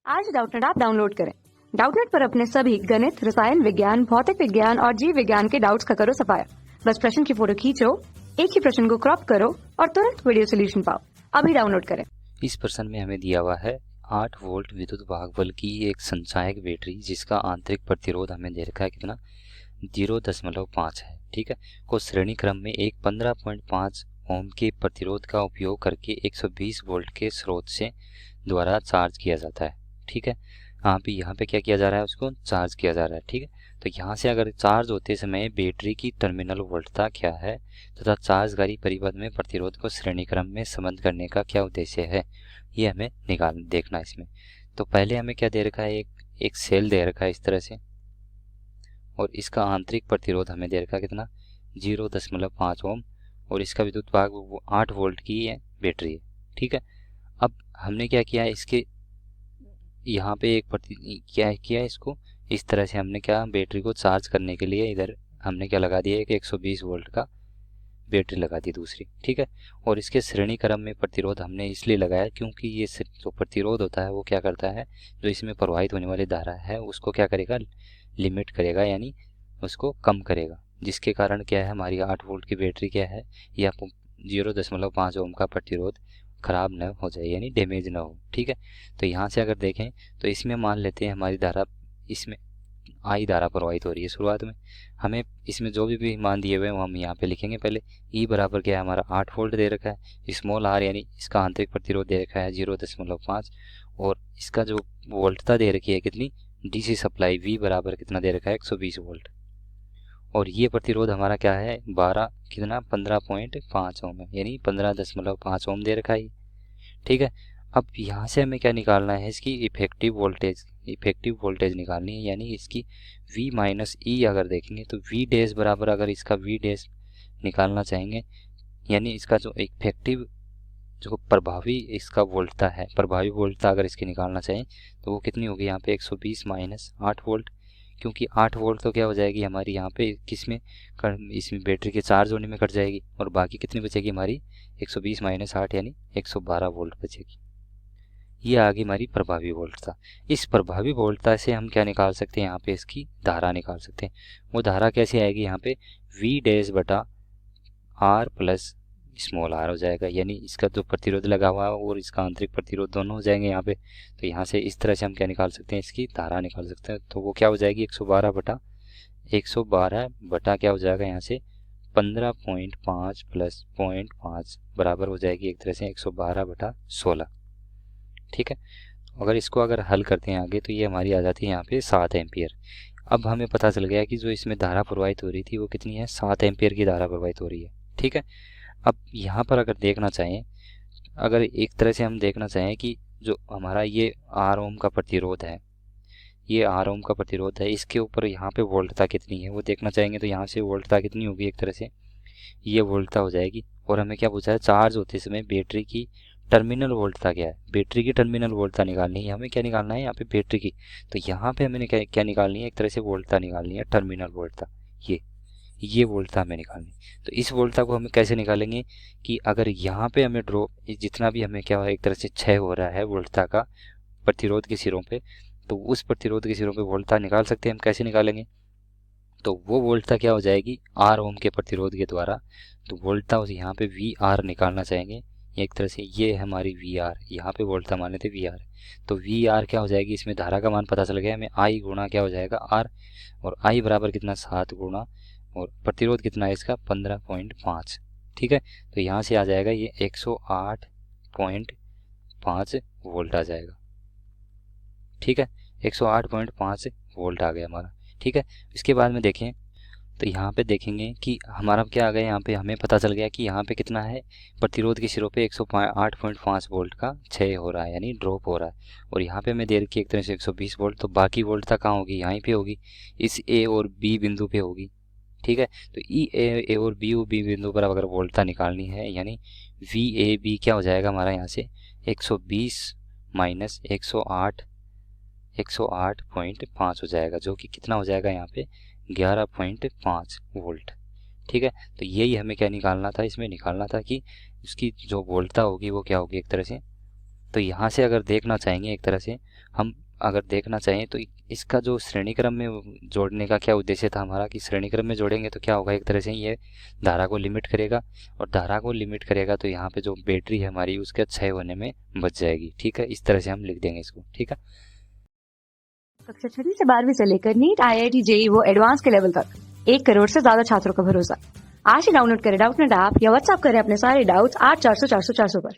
आज Doubtnut app download करें। Doubtnut पर अपने सभी गणित, रसायन विज्ञान, भौतिक विज्ञान और जीव विज्ञान के डाउट्स का करो सफाया। बस प्रश्न की फोटो खींचो, एक ही प्रश्न को क्रॉप करो और तुरंत वीडियो सोल्यूशन पाओ। अभी डाउनलोड करें। इस प्रश्न में हमें दिया हुआ है 8 वोल्ट विद्युत वाहक बल की एक संचायक बैटरी जिसका आंतरिक प्रतिरोध हमें दे रखा है कितना 0.5 है। ठीक है, को श्रेणी क्रम में एक 15.5 ओम के प्रतिरोध का उपयोग करके 120 वोल्ट के स्रोत से द्वारा चार्ज किया जाता है। ठीक है, यहाँ पे क्या किया जा रहा है, उसको चार्ज किया जा रहा है। ठीक है, तो यहाँ से अगर चार्ज होते समय बैटरी की टर्मिनल वोल्टता क्या है तथा चार्जकारी परिपथ में प्रतिरोध को श्रेणी क्रम में संबद्ध करने का क्या उद्देश्य है, ये हमें देखना है इसमें। तो पहले हमें क्या दे रखा है, एक सेल दे रखा है इस तरह से, और इसका आंतरिक प्रतिरोध हमें दे रखा है कितना 0.5 ओम, और इसका विद्युत वाहक वो 8 वोल्ट की है बैटरी है। ठीक है, अब हमने क्या किया है, इसके यहाँ पे क्या किया है, इसको इस तरह से हमने क्या बैटरी को चार्ज करने के लिए इधर हमने क्या लगा दिया है कि 120 वोल्ट का बैटरी लगा दी दूसरी। ठीक है, और इसके श्रेणी क्रम में प्रतिरोध हमने इसलिए लगाया क्योंकि ये जो प्रतिरोध होता है वो क्या करता है, जो इसमें प्रवाहित होने वाली धारा है उसको क्या करेगा, लिमिट करेगा, यानी उसको कम करेगा, जिसके कारण क्या है हमारी 8 वोल्ट की बैटरी क्या है, या 0.5 ओम का प्रतिरोध खराब न हो जाए, यानी डैमेज ना हो। ठीक है, तो यहाँ से अगर देखें तो इसमें मान लेते हैं हमारी धारा, इसमें आई धारा प्रवाहित हो रही है। शुरुआत में हमें इसमें जो भी मान दिए हुए हैं वो हम यहाँ पे लिखेंगे। पहले ई बराबर क्या है, हमारा 8 वोल्ट दे रखा है, स्मॉल आर यानी इसका आंतरिक प्रतिरोध दे रखा है 0.5, और इसका जो वोल्टता दे रखी है कितनी, डीसी सप्लाई वी बराबर कितना दे रखा है 120 वोल्ट, और ये प्रतिरोध हमारा क्या है 15.5 ओम है, यानी 15.5 ओम दे रखा है। ठीक है, अब यहाँ से हमें क्या निकालना है, इसकी इफेक्टिव वोल्टेज निकालनी है, यानी इसकी V माइनस ई अगर देखेंगे तो V डैश बराबर, अगर इसका V डैश निकालना चाहेंगे, यानी इसका जो इफेक्टिव जो प्रभावी इसका वोल्टता है, प्रभावी वोल्टता अगर इसकी निकालना चाहें तो वो कितनी होगी यहाँ पे 120 माइनस 8 वोल्ट, क्योंकि 8 वोल्ट तो क्या हो जाएगी हमारी यहाँ पे किसमें, इसमें बैटरी के चार्ज होने में कट जाएगी, और बाकी कितनी बचेगी हमारी 120 माइनस 8 यानी 112 वोल्ट बचेगी। ये आ गई हमारी प्रभावी वोल्टता। इस प्रभावी वोल्टता से हम क्या निकाल सकते हैं, यहाँ पे इसकी धारा निकाल सकते हैं। वो धारा कैसे आएगी, यहाँ पे V डैश बटा R प्लस स्मॉल r हो जाएगा, यानी इसका जो प्रतिरोध लगा हुआ है और इसका आंतरिक प्रतिरोध दोनों हो जाएंगे यहाँ पे। तो यहाँ से इस तरह से हम क्या निकाल सकते हैं, इसकी धारा निकाल सकते हैं। तो वो क्या हो जाएगी 112 बटा क्या हो जाएगा यहाँ से 15.5 प्लस 0.5 बराबर हो जाएगी एक तरह से 112/16। ठीक है, अगर इसको हल करते हैं आगे तो ये हमारी आ जाती है यहाँ पे 7 एम्पियर। अब हमें पता चल गया कि जो इसमें धारा प्रवाहित हो रही थी वो कितनी है, 7 एम्पियर की धारा प्रवाहित हो रही है। ठीक है, अब यहाँ पर अगर देखना चाहें, अगर एक तरह से हम देखना चाहें कि जो हमारा ये R ओम का प्रतिरोध है, ये R ओम का प्रतिरोध है, इसके ऊपर यहाँ पे वोल्टता कितनी है वो देखना चाहेंगे, तो यहाँ से वोल्टता कितनी होगी, एक तरह से ये वोल्टता हो जाएगी। और हमें क्या पूछा है, चार्ज होते समय बैटरी की टर्मिनल वोल्टता क्या है, बैटरी की टर्मिनल वोल्टता निकालनी है। हमें क्या निकालना है यहाँ पे बैटरी की, तो यहाँ पे हमें क्या निकालनी है, एक तरह से वोल्टता निकालनी है, टर्मिनल वोल्टता, ये वोल्टता हमें निकालनी। तो इस वोल्टता को हमें कैसे निकालेंगे कि अगर यहाँ पे हमें ड्रॉप जितना भी हमें क्या एक तरह से क्षय हो रहा है वोल्टता का प्रतिरोध के सिरों पे, तो उस प्रतिरोध के सिरों पे वोल्टता निकाल सकते हैं। हम कैसे निकालेंगे, तो वो वोल्टता क्या हो जाएगी R ओम के प्रतिरोध के द्वारा। तो वोल्टता यहाँ पे VR निकालना चाहेंगे, एक तरह से ये है हमारी VR, यहाँ पे वोल्टता मान लेते VR। तो VR क्या हो जाएगी, इसमें धारा का मान पता चल गया हमें, I गुणा क्या हो जाएगा R, और I बराबर कितना 7 गुणा, और प्रतिरोध कितना है इसका 15.5। ठीक है, तो यहाँ से आ जाएगा ये 108.5 वोल्ट आ जाएगा। ठीक है, 108.5 वोल्ट आ गया हमारा। ठीक है, इसके बाद में देखें तो यहाँ पे देखेंगे कि हमारा क्या आ गया, यहाँ पे हमें पता चल गया कि यहाँ पे कितना है, प्रतिरोध के सिरों पे 108.5 वोल्ट का क्षय हो रहा है, यानी ड्रॉप हो रहा है। और यहाँ पे हमें दे रखी एक तरह से 120 वोल्ट, तो बाकी वोल्टता कहाँ होगी, यहीं पे होगी, इस A और B बिंदु पे होगी। ठीक है, तो ए और बी बिंदु पर अगर वोल्टता निकालनी है, यानी VAB क्या हो जाएगा हमारा यहाँ से 120 माइनस 108.5 हो जाएगा, जो कि कितना हो जाएगा यहाँ पे 11.5 वोल्ट। ठीक है, तो यही हमें क्या निकालना था, इसमें निकालना था कि उसकी जो वोल्टता होगी वो क्या होगी, एक तरह से तो यहाँ से अगर देखना चाहेंगे, एक तरह से हम अगर देखना चाहें तो इसका जो श्रेणी क्रम में जोड़ने का क्या उद्देश्य था हमारा, कि श्रेणी क्रम में जोड़ेंगे तो क्या होगा, एक तरह से ये धारा को लिमिट करेगा, और धारा को लिमिट करेगा तो यहाँ पे जो बैटरी है हमारी उसके क्षय होने में बच जाएगी। ठीक है, इस तरह से हम लिख देंगे इसको। ठीक है, कक्षा 6वीं से 12वीं से लेकर नीट, IIT, JEE वो एडवांस के लेवल तक 1 करोड़ से ज्यादा छात्रों का भरोसा। आज ही डाउनलोड करें डाउटनेट ऐप या व्हाट्सएप करें अपने सारे डाउट्स 8400 400 400 पर।